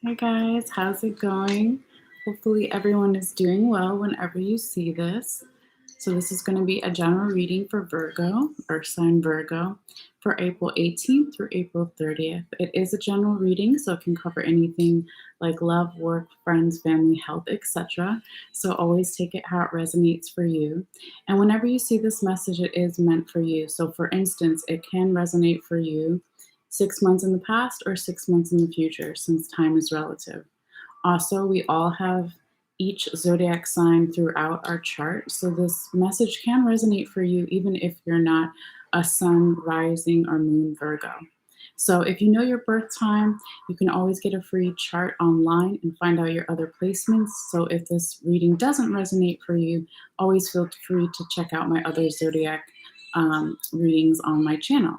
Hi guys, how's it going? Hopefully everyone is doing well whenever you see this. So this is going to be a general reading for Virgo, Earth sign Virgo, for April 18th through April 30th. It is a general reading, so it can cover anything like love, work, friends, family, health, etc. So always take it how it resonates for you. And whenever you see this message, it is meant for you. So for instance, it can resonate for you 6 months in the past or 6 months in the future, since time is relative. Also, we all have each zodiac sign throughout our chart, so this message can resonate for you even if you're not a sun, rising, or moon Virgo. So if you know your birth time, you can always get a free chart online and find out your other placements. So if this reading doesn't resonate for you, always feel free to check out my other zodiac readings on my channel.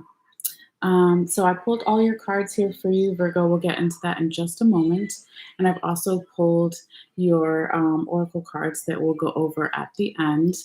So I pulled all your cards here for you, Virgo. We'll get into that in just a moment. And I've also pulled your oracle cards that we'll go over at the end.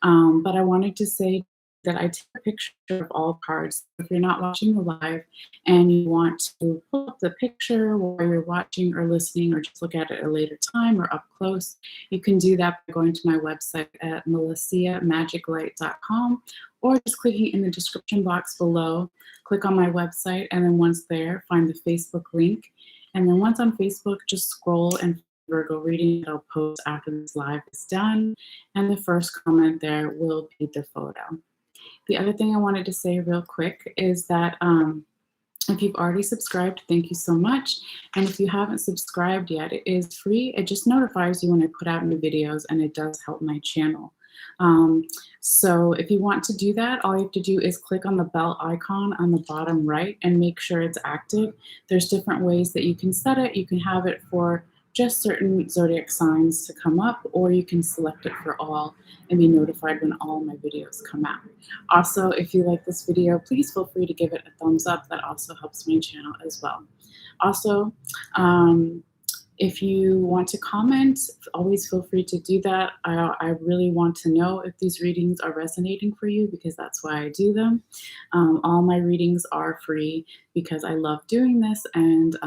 But I wanted to say that I take a picture of all cards. If you're not watching the live and you want to pull up the picture while you're watching or listening, or just look at it at a later time or up close, you can do that by going to my website at malesseamagiclight.com, or just clicking in the description box below. Click on my website, and then once there, find the Facebook link. And then once on Facebook, just scroll and Virgo reading that I'll post after this live is done. And the first comment there will be the photo. The other thing I wanted to say real quick is that if you've already subscribed, thank you so much. And if you haven't subscribed yet, it is free. It just notifies you when I put out new videos, and it does help my channel. So if you want to do that, all you have to do is click on the bell icon on the bottom right and make sure it's active. There's different ways that you can set it. You can have it for just certain zodiac signs to come up, or you can select it for all and be notified when all my videos come out. Also, if you like this video, please feel free to give it a thumbs up. That also helps my channel as well. Also, if you want to comment, always feel free to do that. I really want to know if these readings are resonating for you, because that's why I do them. All my readings are free because I love doing this, and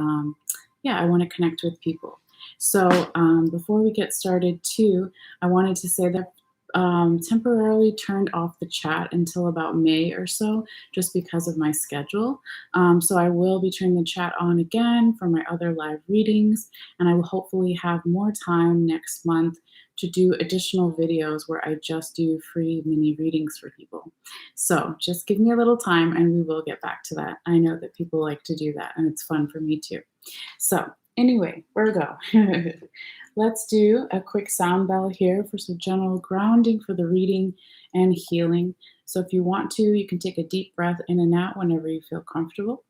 yeah, I want to connect with people. So before we get started too, I wanted to say that temporarily turned off the chat until about May or so, just because of my schedule. So I will be turning the chat on again for my other live readings, and I will hopefully have more time next month to do additional videos where I just do free mini readings for people. So just give me a little time and we will get back to that. I know that people like to do that, and it's fun for me too. So anyway, Virgo, let's do a quick sound bell here for some general grounding for the reading and healing. So if you want to, you can take a deep breath in and out whenever you feel comfortable.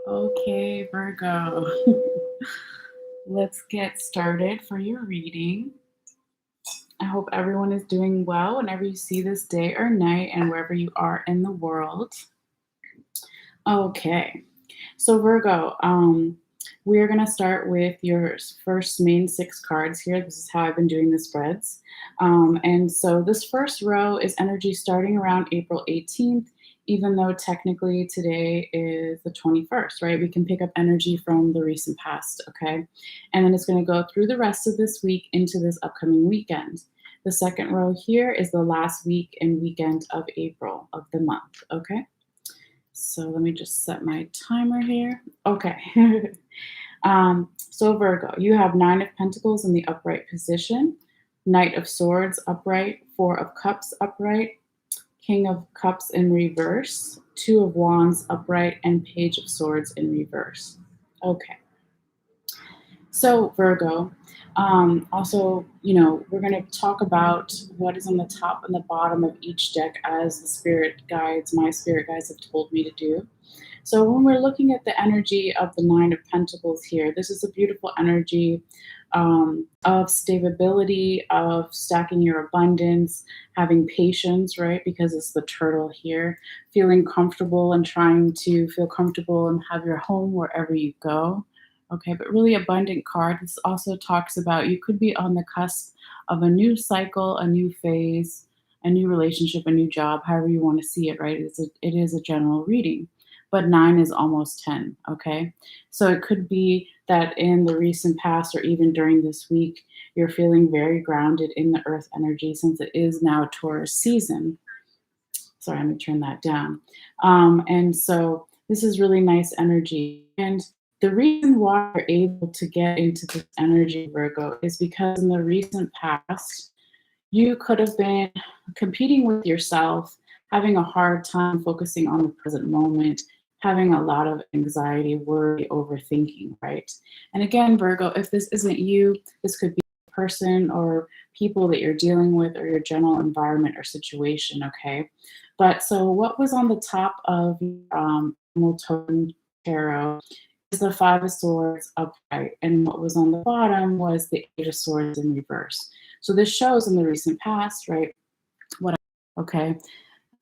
Okay, Virgo, let's get started for your reading. I hope everyone is doing well whenever you see this day or night and wherever you are in the world. Okay, so Virgo, we're going to start with your first main 6 cards here. This is how I've been doing the spreads. And so this first row is energy starting around April 18th, even though technically today is the 21st, right? We can pick up energy from the recent past, okay? And then it's going to go through the rest of this week into this upcoming weekend. The second row here is the last week and weekend of April of the month, okay? So let me just set my timer here. Okay. So Virgo, you have 9 of Pentacles in the upright position, Knight of Swords upright, 4 of Cups upright, King of Cups in reverse, 2 of Wands upright, and Page of Swords in reverse. Okay. So Virgo, Also, we're going to talk about what is on the top and the bottom of each deck as the my spirit guides have told me to do. So when we're looking at the energy of the Nine of Pentacles here, this is a beautiful energy of stability, of stacking your abundance, having patience, right? Because it's the turtle here, feeling comfortable and trying to feel comfortable and have your home wherever you go. Okay, but really abundant card. This also talks about you could be on the cusp of a new cycle, a new phase, a new relationship, a new job, however you want to see it, right? It is a general reading, but 9 is almost 10, okay? So it could be that in the recent past or even during this week, you're feeling very grounded in the earth energy since it is now Taurus season. Sorry, I'm going to turn that down. And so this is really nice energy. And the reason why you're able to get into this energy, Virgo, is because in the recent past, you could have been competing with yourself, having a hard time focusing on the present moment, having a lot of anxiety, worry, overthinking, right? And again, Virgo, if this isn't you, this could be a person or people that you're dealing with or your general environment or situation, okay? But so what was on the top of Hamilton Tarot is the Five of Swords upright, and what was on the bottom was the Eight of Swords in reverse. So this shows in the recent past, right? Okay,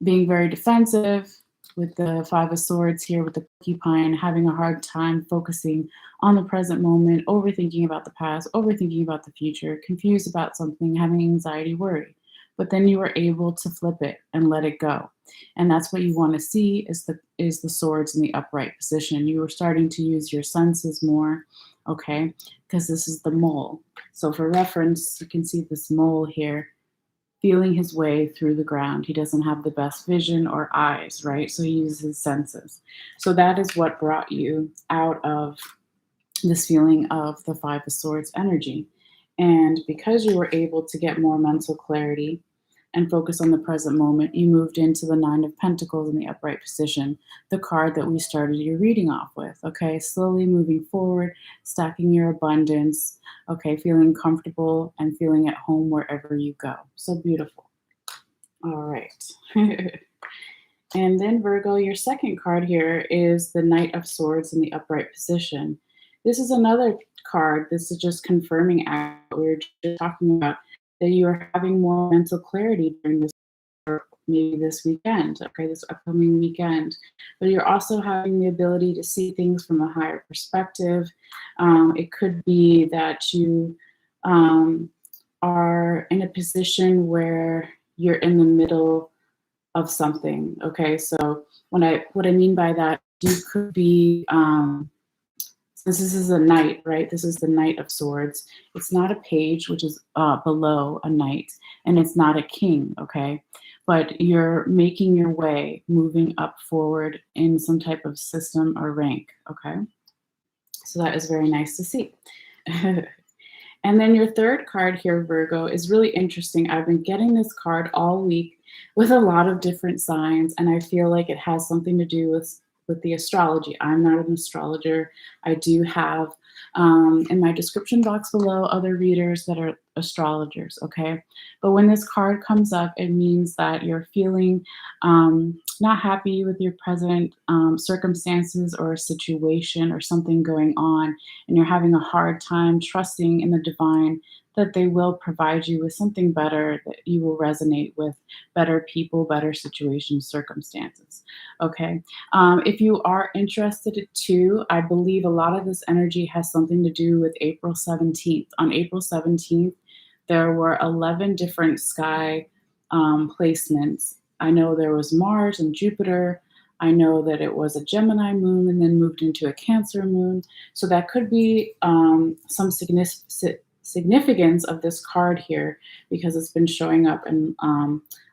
being very defensive with the Five of Swords here with the porcupine, having a hard time focusing on the present moment, overthinking about the past, overthinking about the future, confused about something, having anxiety, worry. But then you were able to flip it and let it go. And that's what you want to see is the swords in the upright position. You are starting to use your senses more, okay? Because this is the mole. So for reference, you can see this mole here feeling his way through the ground. He doesn't have the best vision or eyes, right? So he uses his senses. So that is what brought you out of this feeling of the Five of Swords energy. And because you were able to get more mental clarity and focus on the present moment, you moved into the Nine of Pentacles in the upright position, the card that we started your reading off with. Okay, slowly moving forward, stacking your abundance, okay, feeling comfortable and feeling at home wherever you go. So beautiful. All right. And then, Virgo, your second card here is the Knight of Swords in the upright position. This is another card. This is just confirming what we were just talking about, that you are having more mental clarity during this, or maybe this weekend, okay, this upcoming weekend. But you're also having the ability to see things from a higher perspective. It could be that you are in a position where you're in the middle of something. Okay, so what I mean by that, you could be since this is a knight, right? This is the Knight of Swords. It's not a page, which is below a knight, and it's not a king, okay? But you're making your way, moving up forward in some type of system or rank, okay? So that is very nice to see. And then your third card here, Virgo, is really interesting. I've been getting this card all week with a lot of different signs, and I feel like it has something to do with the astrology. I'm not an astrologer. I do have in my description box below other readers that are astrologers, okay? But when this card comes up, it means that you're feeling not happy with your present circumstances or situation or something going on, and you're having a hard time trusting in the divine that they will provide you with something better, that you will resonate with better people, better situations, circumstances. Okay. If you are interested too, I believe a lot of this energy has something to do with April 17th. On April 17th, there were 11 different sky placements. I know there was Mars and Jupiter. I know that it was a Gemini moon and then moved into a Cancer moon. So that could be some significance of this card here, because it's been showing up in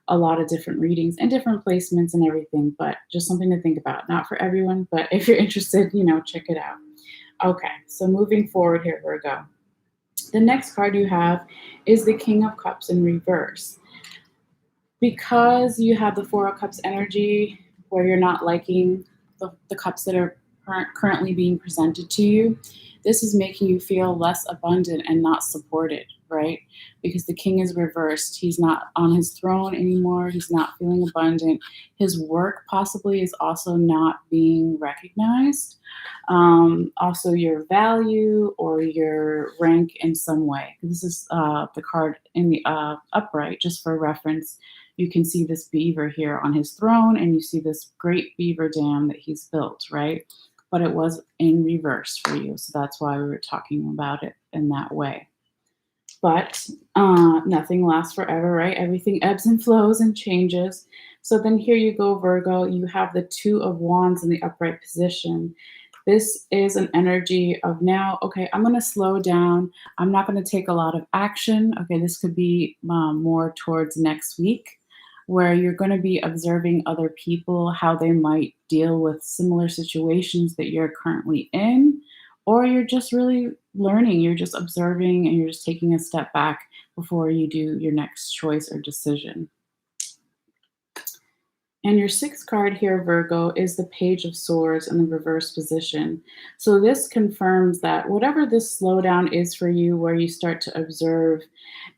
a lot of different readings and different placements and everything, but just something to think about. Not for everyone, but if you're interested, check it out. Okay, so moving forward here, Virgo. The next card you have is the King of Cups in reverse. Because you have the Four of Cups energy where you're not liking the cups that are currently being presented to you, this is making you feel less abundant and not supported, right? Because the king is reversed. He's not on his throne anymore. He's not feeling abundant. His work possibly is also not being recognized. Also, your value or your rank in some way. This is the card in the upright, just for reference. You can see this beaver here on his throne, and you see this great beaver dam that he's built, right? But it was in reverse for you. So that's why we were talking about it in that way. But nothing lasts forever, right? Everything ebbs and flows and changes. So then here you go, Virgo. You have the Two of Wands in the upright position. This is an energy of now, okay, I'm going to slow down. I'm not going to take a lot of action. Okay, this could be more towards next week, where you're going to be observing other people, how they might deal with similar situations that you're currently in, or you're just really learning, you're just observing, and you're just taking a step back before you do your next choice or decision. And your sixth card here, Virgo, is the Page of Swords in the reverse position. So this confirms that whatever this slowdown is for you, where you start to observe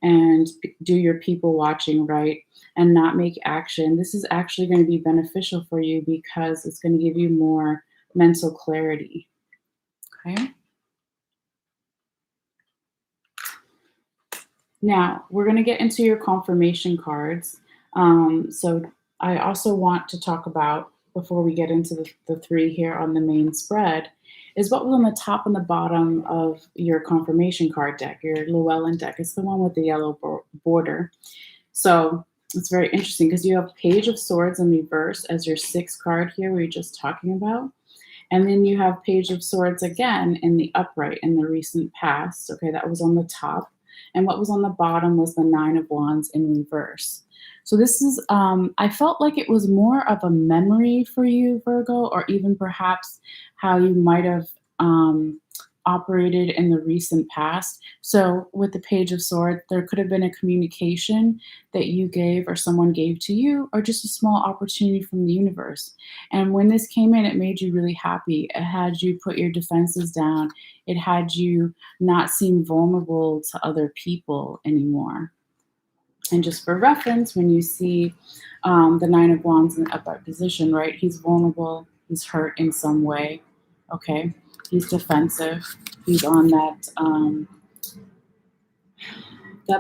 and do your people watching, right, and not make action, this is actually going to be beneficial for you because it's going to give you more mental clarity. Okay. Now, we're going to get into your confirmation cards. So I also want to talk about, before we get into the three here on the main spread, is what was on the top and the bottom of your confirmation card deck, your Llewellyn deck. It's the one with the yellow border. So it's very interesting because you have Page of Swords in reverse as your sixth card here, we were just talking about. And then you have Page of Swords again in the upright in the recent past. Okay, that was on the top. And what was on the bottom was the Nine of Wands in reverse. So this is, I felt like it was more of a memory for you, Virgo, or even perhaps how you might have operated in the recent past. So with the Page of Swords, there could have been a communication that you gave or someone gave to you, or just a small opportunity from the universe. And when this came in, it made you really happy. It had you put your defenses down. It had you not seem vulnerable to other people anymore. And just for reference, when you see the Nine of Wands in the upright position, right, he's vulnerable, he's hurt in some way, okay? He's defensive. He's on that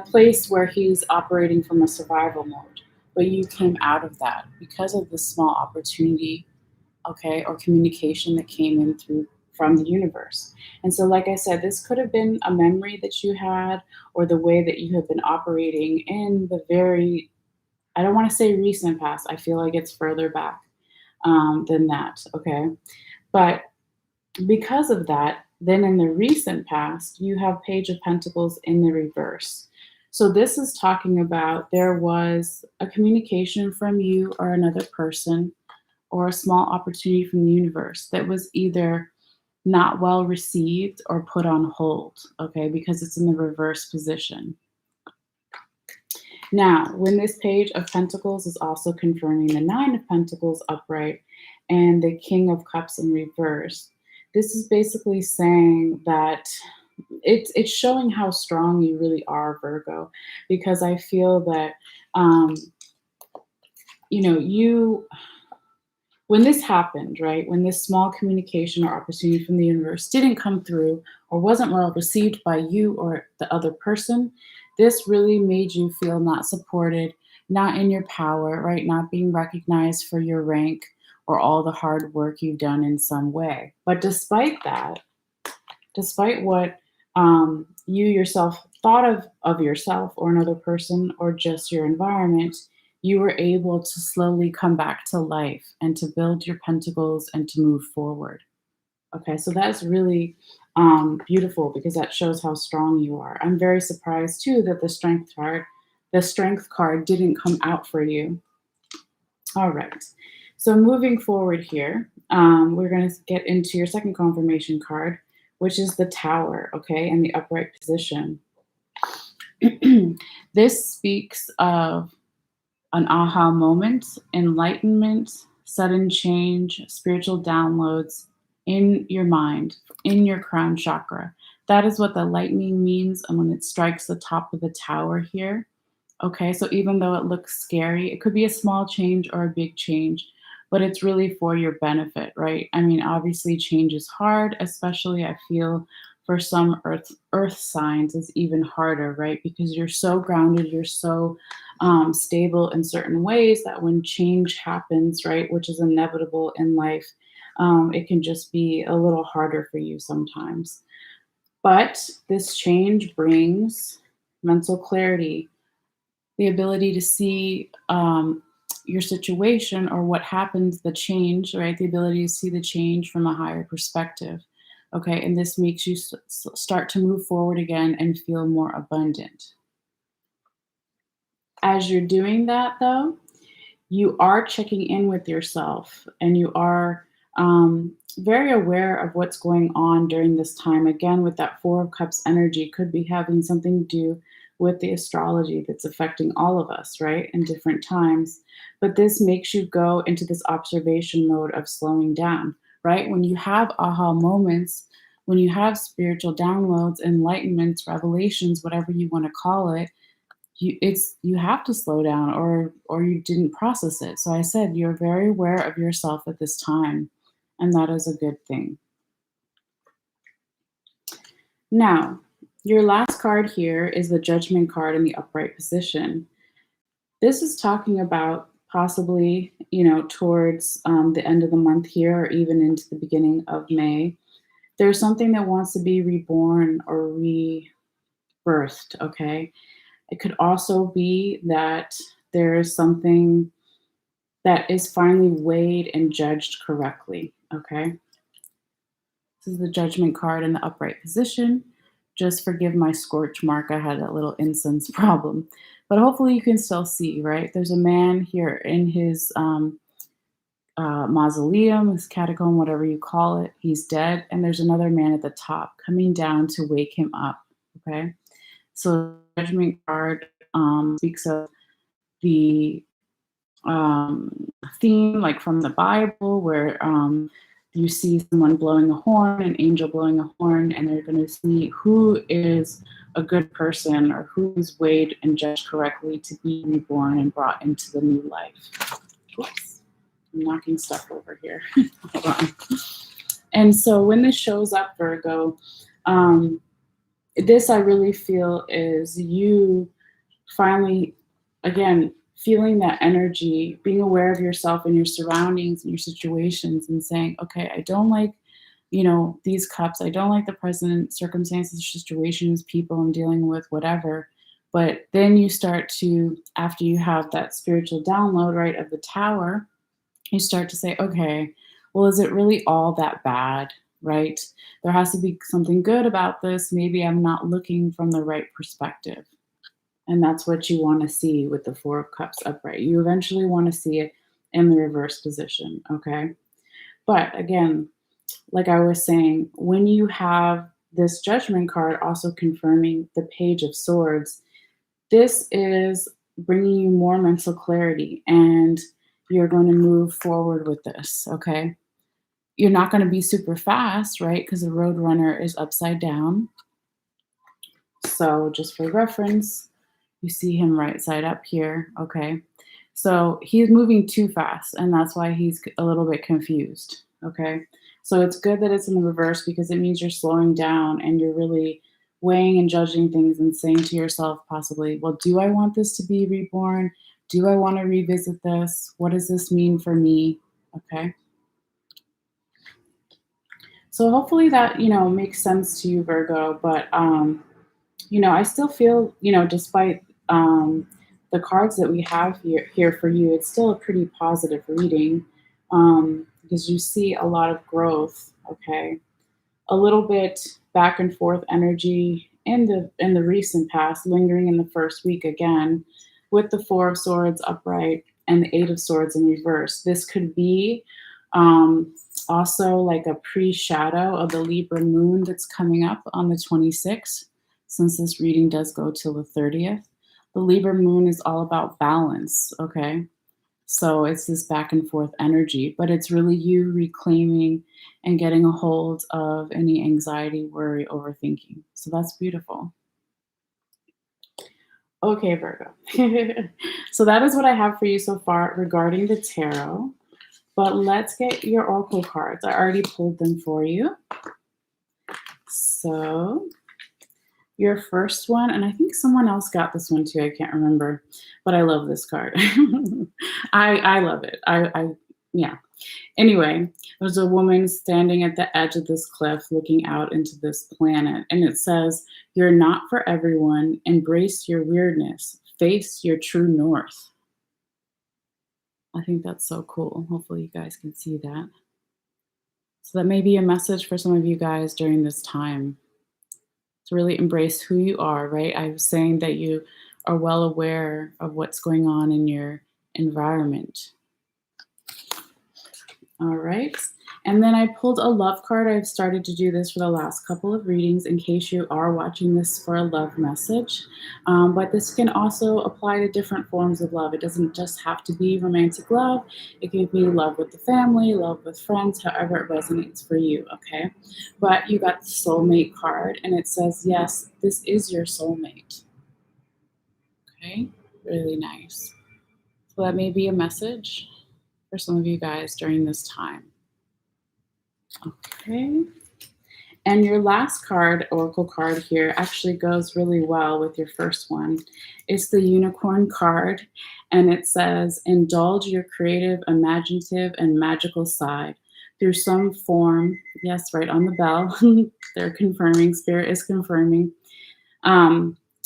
place where he's operating from a survival mode. But you came out of that because of the small opportunity, okay, or communication that came in from the universe. And so, like I said, this could have been a memory that you had, or the way that you have been operating in the very, I don't want to say recent past. I feel like it's further back than that, okay? But because of that, then in the recent past, you have Page of Pentacles in the reverse. So this is talking about there was a communication from you or another person, or a small opportunity from the universe that was either not well received or put on hold, okay, because it's in the reverse position. Now, when this Page of Pentacles is also confirming the Nine of Pentacles upright and the King of Cups in reverse, this is basically saying that it's showing how strong you really are, Virgo, because I feel that, when this happened, right, when this small communication or opportunity from the universe didn't come through or wasn't well received by you or the other person, this really made you feel not supported, not in your power, right, not being recognized for your rank or all the hard work you've done in some way. But despite that, despite what you yourself thought of yourself or another person or just your environment, you were able to slowly come back to life and to build your pentacles and to move forward. Okay, so that's really beautiful because that shows how strong you are. I'm very surprised too that the strength card didn't come out for you. All right, so moving forward here, we're going to get into your second confirmation card, which is the Tower, okay, in the upright position. This speaks of an aha moment, enlightenment, sudden change, spiritual downloads, in your mind, in your crown chakra. That is what the lightning means. And when it strikes the top of the tower here, okay, so even though it looks scary, it could be a small change or a big change, but it's really for your benefit, right? I mean, obviously change is hard, especially I feel for some earth signs is even harder, right? Because you're so grounded, you're so stable in certain ways that when change happens, right, which is inevitable in life, it can just be a little harder for you sometimes. But this change brings mental clarity, the ability to see your situation or what happens, the change, right? The ability to see the change from a higher perspective. Okay. And this makes you start to move forward again and feel more abundant. As you're doing that, though, you are checking in with yourself and you are very aware of what's going on during this time. Again, with that Four of Cups energy, could be having something to do with the astrology that's affecting all of us, right, in different times. But this makes you go into this observation mode of slowing down, right? When you have aha moments, when you have spiritual downloads, enlightenments, revelations, whatever you want to call it, you have to slow down or you didn't process it. So I said you're very aware of yourself at this time, and that is a good thing. Now, your last card here is the Judgment card in the upright position. This is talking about possibly, towards the end of the month here or even into the beginning of May. There's something that wants to be reborn or rebirthed, okay? It could also be that there is something that is finally weighed and judged correctly, okay? This is the Judgment card in the upright position. Just forgive my scorch mark. I had a little incense problem. But hopefully you can still see, right? There's a man here in his mausoleum, his catacomb, whatever you call it. He's dead. And there's another man at the top coming down to wake him up, okay? So the Judgment card speaks of the theme, like from the Bible, where you see someone blowing a horn, an angel blowing a horn, and they're going to see who is a good person or who is weighed and judged correctly to be reborn and brought into the new life. Oops, I'm knocking stuff over here. Hold on. And so when this shows up, Virgo, this I really feel is you finally, again, feeling that energy, being aware of yourself and your surroundings and your situations and saying, okay, I don't like, these cups. I don't like the present circumstances, situations, people I'm dealing with, whatever. But then you start to, after you have that spiritual download, right, of the tower, you start to say, okay, well, is it really all that bad, right? There has to be something good about this. Maybe I'm not looking from the right perspective. And that's what you want to see with the Four of Cups upright. You eventually want to see it in the reverse position, okay? But again, like I was saying, when you have this Judgment card also confirming the Page of Swords, this is bringing you more mental clarity and you're going to move forward with this, okay? You're not going to be super fast, right? Because the Roadrunner is upside down. So just for reference, you see him right side up here, okay? So he's moving too fast, and that's why he's a little bit confused, okay? So it's good that it's in the reverse because it means you're slowing down and you're really weighing and judging things and saying to yourself possibly, well, do I want this to be reborn? Do I want to revisit this? What does this mean for me, okay? So hopefully that, makes sense to you, Virgo, but I still feel, despite the cards that we have here for you, it's still a pretty positive reading because you see a lot of growth, okay? A little bit back and forth energy in the recent past, lingering in the first week again, with the Four of Swords upright and the Eight of Swords in reverse. This could be also like a pre-shadow of the Libra moon that's coming up on the 26th, since this reading does go till the 30th. The Libra moon is all about balance, okay? So it's this back and forth energy, but it's really you reclaiming and getting a hold of any anxiety, worry, overthinking. So that's beautiful. Okay, Virgo. So that is what I have for you so far regarding the tarot. But let's get your oracle cards. I already pulled them for you. So your first one, and I think someone else got this one too. I can't remember, but I love this card. I love it. Yeah. Anyway, there's a woman standing at the edge of this cliff looking out into this planet, and it says, "You're not for everyone. Embrace your weirdness. Face your true north." I think that's so cool. Hopefully, you guys can see that. So, that may be a message for some of you guys during this time to really embrace who you are, right? I was saying that you are well aware of what's going on in your environment. All right. And then I pulled a love card. I've started to do this for the last couple of readings in case you are watching this for a love message. But this can also apply to different forms of love. It doesn't just have to be romantic love. It can be love with the family, love with friends, however it resonates for you, okay? But you got the soulmate card, and it says, yes, this is your soulmate. Okay, really nice. So that may be a message for some of you guys during this time. Okay. And your last card, oracle card here, actually goes really well with your first one. It's the unicorn card, and it says, indulge your creative, imaginative, and magical side through some form. Yes, right on the bell. They're confirming, Spirit is confirming.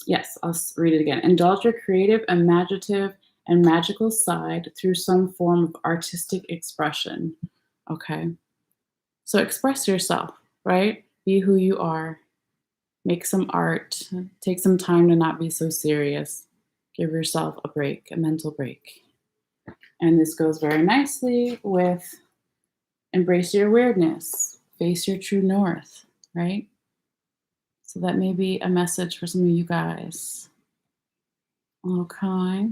Yes, I'll read it again. Indulge your creative, imaginative, and magical side through some form of artistic expression. Okay. So express yourself, right? Be who you are. Make some art. Take some time to not be so serious. Give yourself a break, a mental break. And this goes very nicely with embrace your weirdness, face your true north, right? So that may be a message for some of you guys. Okay.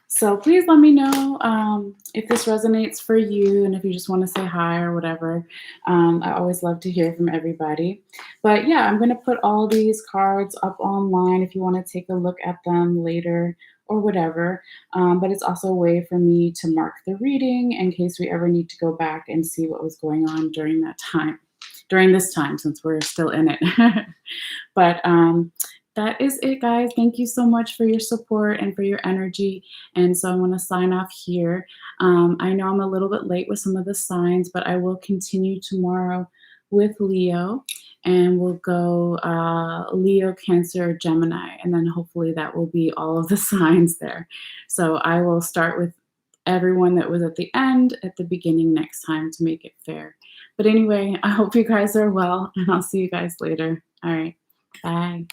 So please let me know if this resonates for you and if you just want to say hi or whatever. I always love to hear from everybody. But yeah, I'm going to put all these cards up online if you want to take a look at them later or whatever. But it's also a way for me to mark the reading in case we ever need to go back and see what was going on during that time, during this time, since we're still in it. But that is it, guys. Thank you so much for your support and for your energy. And so I'm going to sign off here. I know I'm a little bit late with some of the signs, but I will continue tomorrow with Leo. And we'll go Leo, Cancer, Gemini. And then hopefully that will be all of the signs there. So I will start with everyone that was at the end, at the beginning next time to make it fair. But anyway, I hope you guys are well, and I'll see you guys later. All right. Bye.